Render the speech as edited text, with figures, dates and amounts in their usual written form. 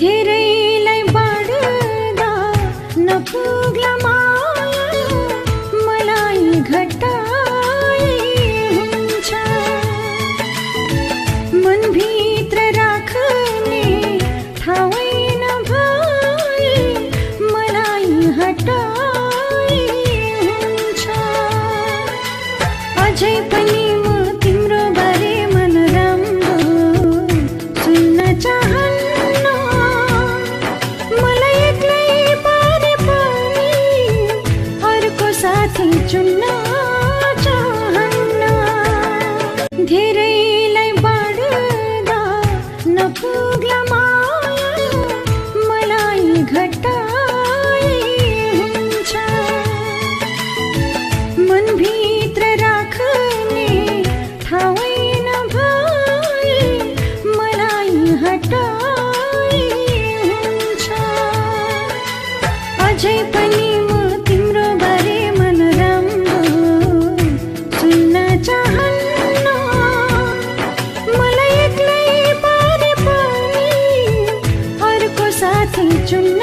धेरैलाई बाँड्दा नपुग्ला माया मलाई घटाइ हुन्छ। मनभित्र राख्ने ठाउँ नभए मलाई हटाइ हुन्छ। अझै पनि म तिम्रो बारेमा नराम्रो सुन्न चाहन्न। मलाई एक्लै पारे पनि अर्को साथी चुन्न चाहन्न। धेरैलाई बाँड्दा नपुग्ला माया मलाई घटाइ हुन्छ। मनभित्र राख्ने ठाउँ नभए मलाई हटाइ हुन्छ। अझै पनि म तिम्रो बारेमा नराम्रो सुन्न चाहन्न। मलाई एक्लै पारे पनि अर्को साथी चुन्न